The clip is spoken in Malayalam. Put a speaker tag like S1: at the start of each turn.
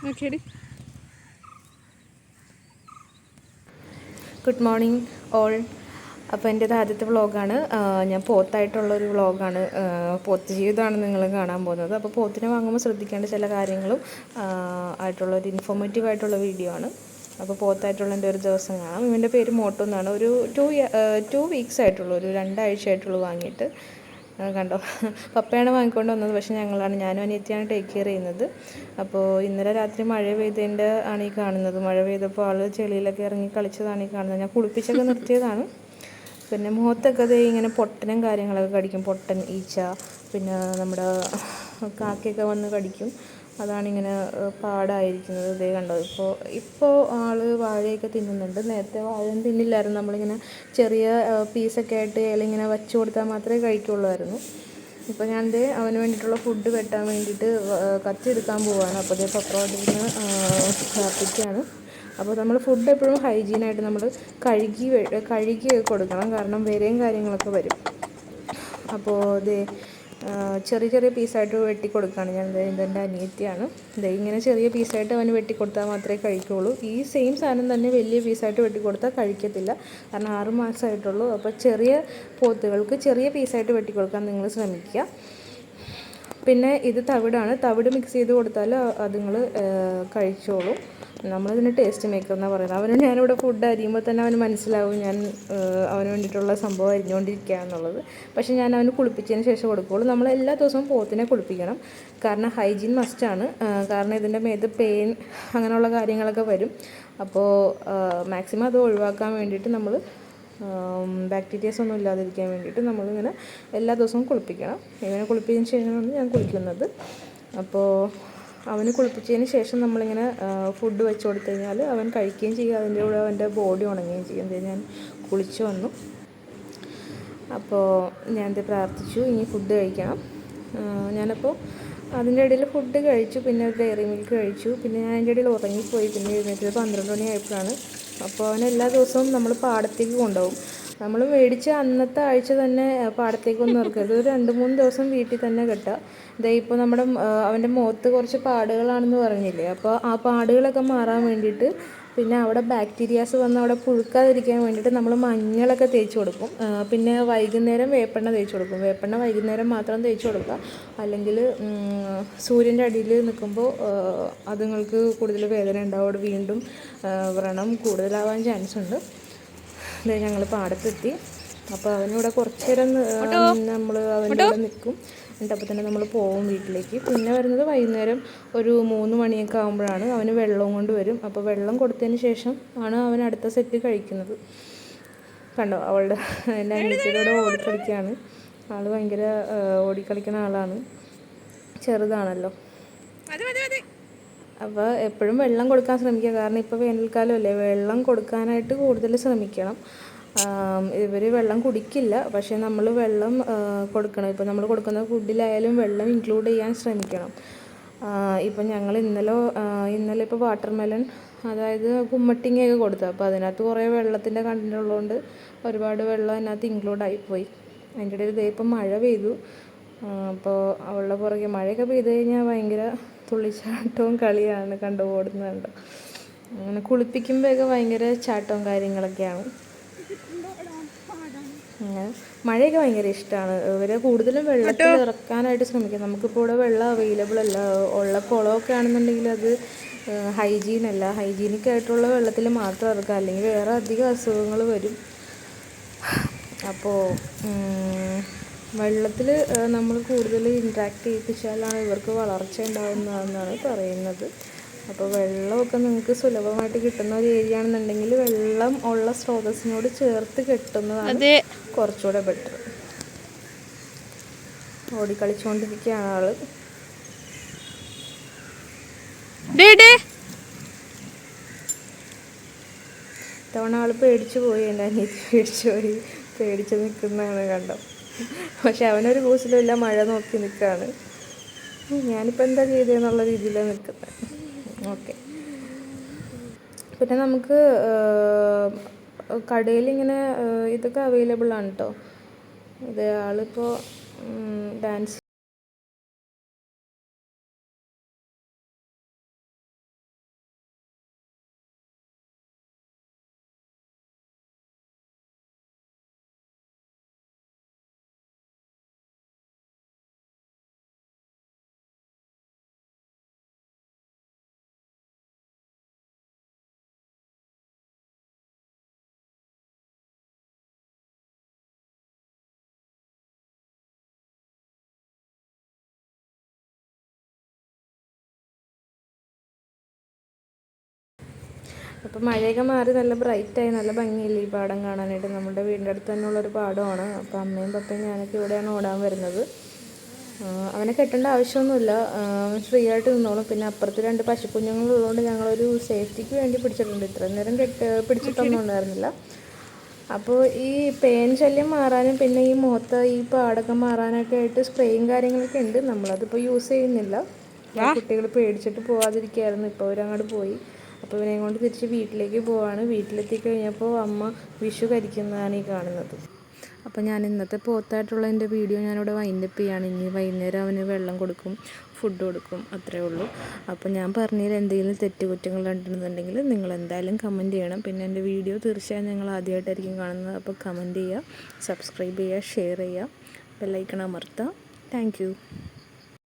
S1: നോക്കിയടി.
S2: Good morning all. അപ്പോൾ എൻ്റേത് ആദ്യത്തെ വ്ളോഗാണ്. ഞാൻ പോത്തായിട്ടുള്ളൊരു വ്ളോഗാണ്, പോത്ത് ജീവിതമാണ് നിങ്ങൾ കാണാൻ പോകുന്നത്. അപ്പോൾ പോത്തിനെ വാങ്ങുമ്പോൾ ശ്രദ്ധിക്കേണ്ട ചില കാര്യങ്ങളും ആയിട്ടുള്ളൊരു ഇൻഫോർമേറ്റീവ് ആയിട്ടുള്ള വീഡിയോ ആണ്. അപ്പോൾ പോത്തായിട്ടുള്ള എൻ്റെ ഒരു ദിവസം കാണാം. ഇവൻ്റെ പേര് മോട്ടോ എന്നാണ്. ഒരു 2 വീക്സ് ആയിട്ടുള്ളൂ, ഒരു 2 ആഴ്ച ആയിട്ടുള്ളൂ വാങ്ങിയിട്ട്. കണ്ടോ, പപ്പയാണ് വാങ്ങിക്കൊണ്ട് വന്നത്, പക്ഷേ ഞാനും അനിയത്തിയാണ് ടേക്ക് കെയർ ചെയ്യുന്നത്. അപ്പോൾ ഇന്നലെ രാത്രി മഴ പെയ്തതിൻ്റെ ആണ് ഈ കാണുന്നത്. മഴ പെയ്തപ്പോൾ ആൾ ചെളിയിലൊക്കെ ഇറങ്ങി കളിച്ചതാണ് ഈ കാണുന്നത്. ഞാൻ കുളിപ്പിച്ചൊക്കെ നിർത്തിയതാണ്. പിന്നെ മുഖത്തൊക്കെ അത് ഇങ്ങനെ പൊട്ടനും കാര്യങ്ങളൊക്കെ കടിക്കും, പൊട്ടൻ, ഈച്ച, പിന്നെ നമ്മുടെ കാക്കയൊക്കെ വന്ന് കടിക്കും. അതാണിങ്ങനെ പാടായിരിക്കുന്നത്. ഇതേ കണ്ടോ, ഇപ്പോൾ ആൾ വാഴയൊക്കെ തിന്നുന്നുണ്ട്. നേരത്തെ വാഴയും തിന്നില്ലായിരുന്നു. നമ്മളിങ്ങനെ ചെറിയ പീസൊക്കെ ആയിട്ട് ഇങ്ങനെ വച്ച് കൊടുത്താൽ മാത്രമേ കഴിക്കുള്ളായിരുന്നു. ഇപ്പോൾ ഞാൻ അവന് വേണ്ടിയിട്ടുള്ള ഫുഡ് വെട്ടാൻ വേണ്ടിയിട്ട് കത്തി എടുക്കാൻ പോവുകയാണ്. അപ്പോൾ അതേ പപ്പ അവിടെ നിന്ന് പ്രാർത്ഥിക്കുകയാണ്. അപ്പോൾ നമ്മൾ ഫുഡ് എപ്പോഴും ഹൈജീനായിട്ട് നമ്മൾ കഴുകി കൊടുക്കണം, കാരണം വിരയും കാര്യങ്ങളൊക്കെ വരും. അപ്പോൾ ചെറിയ ചെറിയ പീസായിട്ട് വെട്ടി കൊടുക്കുകയാണ് ഞാൻ. ഇതെൻ്റെ അനിയത്തിയാണ്. ഇങ്ങനെ ചെറിയ പീസായിട്ട് അവന് വെട്ടിക്കൊടുത്താൽ മാത്രമേ കഴിക്കുകയുള്ളൂ. ഈ സെയിം സാധനം തന്നെ വലിയ പീസായിട്ട് വെട്ടിക്കൊടുത്താൽ കഴിക്കത്തില്ല, കാരണം 6 മാസമായിട്ടുള്ളൂ. അപ്പോൾ ചെറിയ പോത്തുകൾക്ക് ചെറിയ പീസായിട്ട് വെട്ടിക്കൊടുക്കാൻ നിങ്ങൾ ശ്രമിക്കുക. പിന്നെ ഇത് തവിട് മിക്സ് ചെയ്ത് കൊടുത്താൽ അതുങ്ങൾ കഴിച്ചോളും. നമ്മളിതിന് ടേസ്റ്റ് മേക്കർ എന്നാണ് പറയുന്നത്. ഞാനിവിടെ ഫുഡ് അരിയുമ്പോൾ തന്നെ അവന് മനസ്സിലാവും ഞാൻ അവന് വേണ്ടിയിട്ടുള്ള സംഭവം അരിഞ്ഞുകൊണ്ടിരിക്കുക എന്നുള്ളത്. പക്ഷേ ഞാൻ അവന് കുളിപ്പിച്ചതിന് ശേഷം കൊടുക്കുകയുള്ളൂ. നമ്മൾ എല്ലാ ദിവസവും പോത്തിനെ കുളിപ്പിക്കണം, കാരണം ഹൈജീൻ മസ്റ്റാണ്. കാരണം ഇതിൻ്റെ മേത്ത് പെയിൻ അങ്ങനെയുള്ള കാര്യങ്ങളൊക്കെ വരും. അപ്പോൾ മാക്സിമം അത് ഒഴിവാക്കാൻ വേണ്ടിയിട്ട് നമ്മൾ ബാക്ടീരിയസ് ഒന്നും ഇല്ലാതിരിക്കാൻ വേണ്ടിയിട്ട് നമ്മളിങ്ങനെ എല്ലാ ദിവസവും കുളിപ്പിക്കണം. ഇവനെ കുളിപ്പിച്ചതിന് ശേഷമാണ് ഞാൻ കുളിക്കുന്നത്. അപ്പോൾ അവന് കുളിപ്പിച്ചതിന് ശേഷം നമ്മളിങ്ങനെ ഫുഡ് വെച്ച് കൊടുത്തു കഴിഞ്ഞാൽ അവൻ കഴിക്കുകയും ചെയ്യും, അതിൻ്റെ കൂടെ അവൻ്റെ ബോഡി ഉണങ്ങുകയും ചെയ്യും. ഞാൻ കുളിച്ച് വന്നു. അപ്പോൾ ഞാൻ പ്രാർത്ഥിച്ചു, ഇനി ഫുഡ് കഴിക്കണം. ഞാനപ്പോൾ അതിൻ്റെ ഇടയിൽ ഫുഡ് കഴിച്ചു, പിന്നെ ഒരു ഡയറി മിൽക്ക് കഴിച്ചു. പിന്നെ ഞാൻ അതിൻ്റെ ഇടയിൽ ഉറങ്ങിപ്പോയി. പിന്നെ എഴുന്നേറ്റത് 12 മണിയായപ്പോഴാണ്. അപ്പോൾ അവൻ എല്ലാ ദിവസവും നമ്മൾ പാടത്തേക്ക് കൊണ്ടുപോകും. നമ്മൾ മേടിച്ച അന്നത്തെ ആഴ്ച തന്നെ പാടത്തേക്കൊന്നും ഇറക്കരുത്, ഒരു 2-3 ദിവസം വീട്ടിൽ തന്നെ കെട്ടുക. ഇപ്പോൾ നമ്മുടെ അവൻ്റെ മുഖത്ത് കുറച്ച് പാടുകളാണെന്ന് പറഞ്ഞില്ലേ, അപ്പോൾ ആ പാടുകളൊക്കെ മാറാൻ വേണ്ടിയിട്ട്, പിന്നെ അവിടെ ബാക്ടീരിയാസ് വന്ന് അവിടെ പുഴുക്കാതിരിക്കാൻ വേണ്ടിയിട്ട് നമ്മൾ മഞ്ഞളൊക്കെ തേച്ച് കൊടുക്കും. പിന്നെ വൈകുന്നേരം വേപ്പെണ്ണ തേച്ച് കൊടുക്കും. വേപ്പെണ്ണ വൈകുന്നേരം മാത്രം തേച്ച് കൊടുക്കുക, അല്ലെങ്കിൽ സൂര്യൻ്റെ അടിയിൽ നിൽക്കുമ്പോൾ അതുങ്ങൾക്ക് കൂടുതൽ വേദന ഉണ്ടാവും, അവിടെ വീണ്ടും വ്രണം കൂടുതലാവാൻ ചാൻസ് ഉണ്ട്. ഞങ്ങൾ പാടത്തെത്തി. അപ്പോൾ അവനിവിടെ കുറച്ച് നേരം നമ്മൾ അവൻ്റെ കൂടെ നിൽക്കും. എന്നിട്ട് അപ്പോൾ തന്നെ നമ്മൾ പോകും വീട്ടിലേക്ക്. പിന്നെ വരുന്നത് വൈകുന്നേരം ഒരു 3 മണിയൊക്കെ ആകുമ്പോഴാണ്. അവന് വെള്ളവും കൊണ്ട് വരും. അപ്പോൾ വെള്ളം കൊടുത്തതിന് ശേഷം ആണ് അവൻ അടുത്ത സെറ്റ് കഴിക്കുന്നത്. കണ്ടോ, എൻ്റെ അനിയത്തിയുടെ ഓടിക്കളിക്കുകയാണ്. ആൾ ഭയങ്കര ഓടിക്കളിക്കുന്ന ആളാണ്, ചെറുതാണല്ലോ. അപ്പോൾ എപ്പോഴും വെള്ളം കൊടുക്കാൻ ശ്രമിക്കുക, കാരണം ഇപ്പോൾ വേനൽക്കാലമല്ലേ, വെള്ളം കൊടുക്കാനായിട്ട് കൂടുതൽ ശ്രമിക്കണം. ഇവർ വെള്ളം കുടിക്കില്ല, പക്ഷേ നമ്മൾ വെള്ളം കൊടുക്കണം. ഇപ്പോൾ നമ്മൾ കൊടുക്കുന്ന ഫുഡിലായാലും വെള്ളം ഇൻക്ലൂഡ് ചെയ്യാൻ ശ്രമിക്കണം. ഇപ്പം ഞങ്ങൾ ഇന്നലെ ഇപ്പോൾ വാട്ടർമെലൺ, അതായത് കുമ്മട്ടിങ്ങയൊക്കെ കൊടുത്തു. അപ്പോൾ അതിനകത്ത് കുറേ വെള്ളത്തിൻ്റെ കണ്ടൻ്റ് ഉള്ളതുകൊണ്ട് ഒരുപാട് വെള്ളം അതിനകത്ത് ഇൻക്ലൂഡ് ആയിപ്പോയി. അതിൻ്റെ ഇടയിൽ ഇപ്പം മഴ പെയ്തു. അപ്പോൾ അവളുടെ പുറകെ മഴയൊക്കെ പെയ്ത് കഴിഞ്ഞാൽ ഭയങ്കര തുള്ളിച്ചാട്ടവും കളിയാണ്, ഓടുന്നുണ്ട്. അങ്ങനെ കുളിപ്പിക്കുമ്പോഴൊക്കെ ഭയങ്കര ചാട്ടവും കാര്യങ്ങളൊക്കെയാണ്. അങ്ങനെ മഴയൊക്കെ ഭയങ്കര ഇഷ്ടമാണ്. ഇവരെ കൂടുതലും വെള്ളത്തിൽ ഇറക്കാനായിട്ട് ശ്രമിക്കുക. നമുക്കിപ്പോൾ ഇവിടെ വെള്ളം അവൈലബിൾ അല്ല. ഉള്ള കുളമൊക്കെ ആണെന്നുണ്ടെങ്കിൽ അത് ഹൈജീനിക് ആയിട്ടുള്ള വെള്ളത്തിൽ മാത്രം ഇറക്കുക, അല്ലെങ്കിൽ വേറെ അധികം അസുഖങ്ങൾ വരും. അപ്പോൾ വെള്ളത്തിൽ നമ്മൾ കൂടുതൽ ഇൻട്രാക്ട് ചെയ്യിപ്പിച്ചാലാണ് ഇവർക്ക് വളർച്ച ഉണ്ടാകുന്നതെന്നാണ് പറയുന്നത്. അപ്പോൾ വെള്ളമൊക്കെ നിങ്ങൾക്ക് സുലഭമായിട്ട് കിട്ടുന്ന ഒരു ഏരിയ ആണെന്നുണ്ടെങ്കിൽ വെള്ളം ഉള്ള സ്രോതസ്സിനോട് ചേർത്ത് കെട്ടുന്നതാണ് കുറച്ചുകൂടെ ബെറ്റർ. ഓടിക്കളിച്ചുകൊണ്ടിരിക്കുകയാണ് ആള്. തവണ ആൾ പേടിച്ചു പോയി, എൻ്റെ അനിയത്തി പേടിച്ച് നിൽക്കുന്നതാണ് കണ്ടോ. പക്ഷെ അവനൊരു കൂസലുമില്ല, മഴ നോക്കി നിൽക്കുകയാണ്. ഞാനിപ്പോൾ എന്താ ചെയ്തതെന്നുള്ള രീതിയിലാണ് നിൽക്കുന്നത്. ഓക്കെ. പിന്നെ നമുക്ക് കടയിലിങ്ങനെ ഇതൊക്കെ അവൈലബിൾ ആണ് കേട്ടോ. ഇത് ആളിപ്പോൾ ഡാൻസ് അപ്പോൾ മഴയൊക്കെ മാറി നല്ല ബ്രൈറ്റായി നല്ല ഭംഗിയില്ലേ ഈ പാടം കാണാനായിട്ട്. നമ്മുടെ വീടിൻ്റെ അടുത്ത് തന്നെയുള്ളൊരു പാടമാണ്. അപ്പോൾ അമ്മയും പപ്പയും ഞാനൊക്കെ ഇവിടെയാണ് ഓടാൻ വരുന്നത്. അവനെ കെട്ടേണ്ട ആവശ്യമൊന്നുമില്ല, ഫ്രീ ആയിട്ട് നിന്നോളും. പിന്നെ അപ്പുറത്ത് 2 പശുക്കുഞ്ഞുങ്ങളുള്ളതുകൊണ്ട് ഞങ്ങളൊരു സേഫ്റ്റിക്ക് വേണ്ടി പിടിച്ചിട്ടുണ്ട്. ഇത്രയും നേരം പിടിച്ചിട്ടൊന്നും ഉണ്ടായിരുന്നില്ല. അപ്പോൾ ഈ പേൻ ശല്യം മാറാനും പിന്നെ ഈ മുഖത്ത് ഈ പാടൊക്കെ മാറാനൊക്കെ ആയിട്ട് സ്പ്രേയും കാര്യങ്ങളൊക്കെ ഉണ്ട്. നമ്മളതിപ്പോൾ യൂസ് ചെയ്യുന്നില്ല. കുട്ടികൾ പേടിച്ചിട്ട് പോകാതിരിക്കുകയായിരുന്നു. ഇപ്പോൾ അവരങ്ങോട്ട് പോയി. അപ്പോൾ ഇവനെയും കൊണ്ട് തിരിച്ച് വീട്ടിലേക്ക് പോവാണ്. വീട്ടിലെത്തി കഴിഞ്ഞപ്പോൾ അമ്മ വിഷു കരിക്കുന്നതാണ് ഈ കാണുന്നത്. അപ്പോൾ ഞാൻ ഇന്നത്തെ പോത്തായിട്ടുള്ള എൻ്റെ വീഡിയോ ഞാനിവിടെ വൈൻഡപ്പ് ചെയ്യുകയാണ്. ഇനി വൈകുന്നേരം അവന് വെള്ളം കൊടുക്കും, ഫുഡ് കൊടുക്കും, അത്രേ ഉള്ളൂ. അപ്പോൾ ഞാൻ പറഞ്ഞതിൽ എന്തെങ്കിലും തെറ്റുകുറ്റങ്ങൾ കണ്ടിട്ടുണ്ടെങ്കിൽ നിങ്ങൾ എന്തായാലും കമൻറ്റ് ചെയ്യണം. പിന്നെ എൻ്റെ വീഡിയോ തീർച്ചയായും നിങ്ങൾ ആദ്യമായിട്ടായിരിക്കും കാണുന്നത്. അപ്പോൾ കമൻറ്റ് ചെയ്യുക, സബ്സ്ക്രൈബ് ചെയ്യുക, ഷെയർ ചെയ്യുക, ബെല്ലൈക്കൺ അമർത്തുക. Thank you.